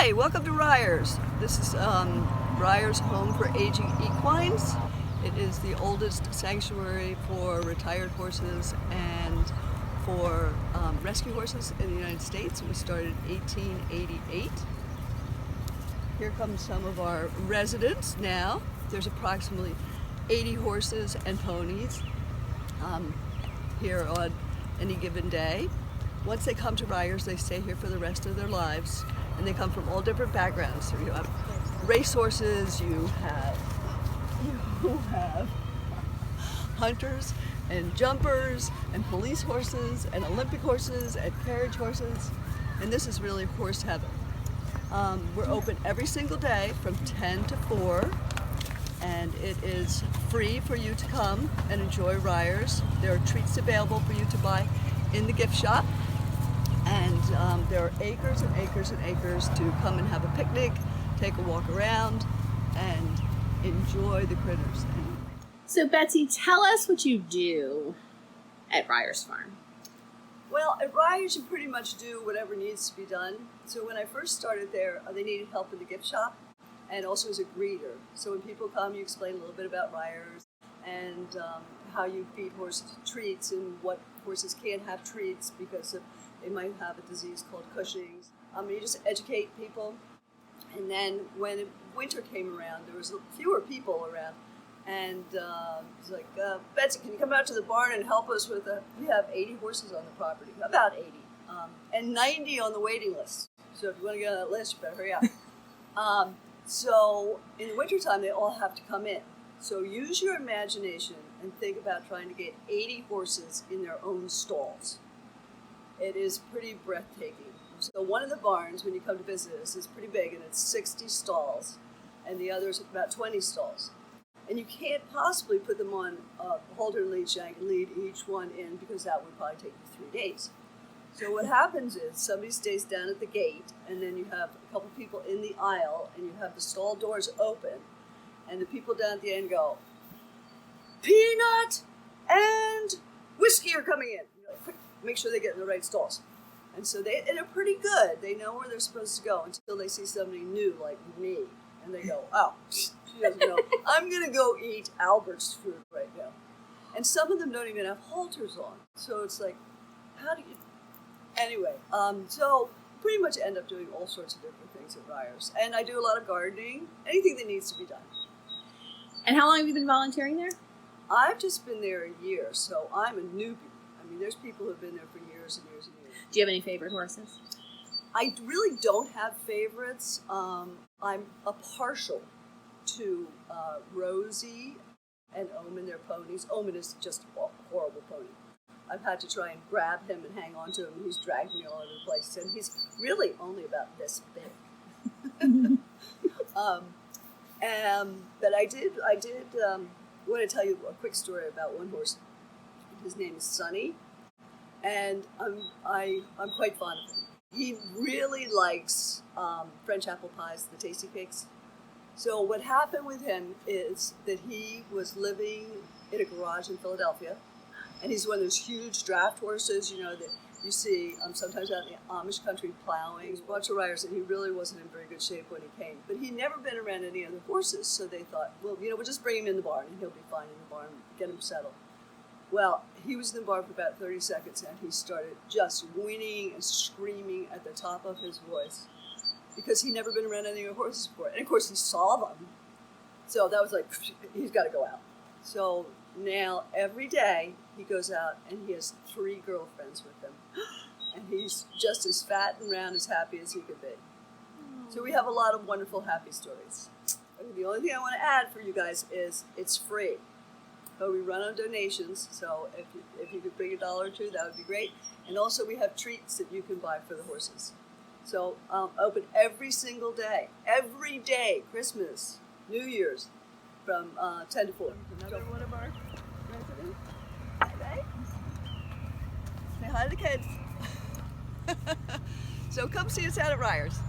Hi, welcome to Ryerss. This is Ryerss Home for Aging Equines. It is the oldest sanctuary for retired horses and for rescue horses in the United States. It was started in 1888. Here come some of our residents now. There's approximately 80 horses and ponies here on any given day. Once they come to Ryerss, they stay here for the rest of their lives, and they come from all different backgrounds. So you have racehorses, you have hunters and jumpers and police horses and Olympic horses and carriage horses, and this is really horse heaven. We're open every single day from 10 to 4, and it is free for you to come and enjoy Ryerss. There are treats available for you to buy in the gift shop. And there are acres and acres and acres to come and have a picnic, take a walk around, and enjoy the critters. So Betsy, tell us what you do at Ryerss Farm. Well, at Ryerss you pretty much do whatever needs to be done. So when I first started there, they needed help in the gift shop and also as a greeter. So when people come, you explain a little bit about Ryerss and how you feed horses treats and what horses can't have treats because they might have a disease called Cushing's. You just educate people. And then when winter came around, there was fewer people around. And it was like, Betsy, can you come out to the barn and help us with we have 80 horses on the property, about 80, and 90 on the waiting list. So if you want to get on that list, you better hurry up. So in the wintertime, they all have to come in. So use your imagination and think about trying to get 80 horses in their own stalls. It is pretty breathtaking. So one of the barns, when you come to visit us, is pretty big, and it's 60 stalls, and the others about 20 stalls. And you can't possibly put them on a halter and lead shank and lead each one in, because that would probably take you 3 days. So what happens is somebody stays down at the gate, and then you have a couple people in the aisle, and you have the stall doors open, and the people down at the end go, "Peanut and whiskey are coming in." You're like, quick, make sure they get in the right stalls. And so they're pretty good. They know where they're supposed to go until they see somebody new like me. And they go, "Oh, she doesn't know. I'm going to go eat Albert's food right now." And some of them don't even have halters on. So it's like, how do you... Anyway, so pretty much end up doing all sorts of different things at Ryerss. And I do a lot of gardening, anything that needs to be done. And how long have you been volunteering there? I've just been there a year, so I'm a newbie. I mean, there's people who have been there for years and years and years. Do you have any favorite horses? I really don't have favorites. I'm a partial to ROSIE and OMEN, their ponies. OMEN is just a horrible pony. I've had to try and grab him and hang on to him. He's dragged me all over the place, and he's really only about this big. But I did want to tell you a quick story about one horse. His name is Sonny, and I'm quite fond of him. He really likes French apple pies, the tasty cakes. So what happened with him is that he was living in a garage in Philadelphia, and he's one of those huge draft horses, that you see sometimes out in the Amish country plowing. He was brought to Ryerss, and he really wasn't in very good shape when he came. But he'd never been around any other horses, so they thought, well, we'll just bring him in the barn, and he'll be fine in the barn, get him settled. Well, he was in the barn for about 30 seconds, and he started just whinnying and screaming at the top of his voice because he'd never been around any other horses before. And, of course, he saw them. So that was like, he's got to go out. So now every day he goes out, and he has 3 girlfriends with him. And he's just as fat and round, as happy as he could be. So we have a lot of wonderful, happy stories. And the only thing I want to add for you guys is it's free. But we run on donations, so if you could bring $1 or $2, that would be great. And also we have treats that you can buy for the horses. So open every single day, Christmas, New Year's, from 10 to 4. Another one of our residents. Hi, say hi to the kids. So come see us out at Ryerss.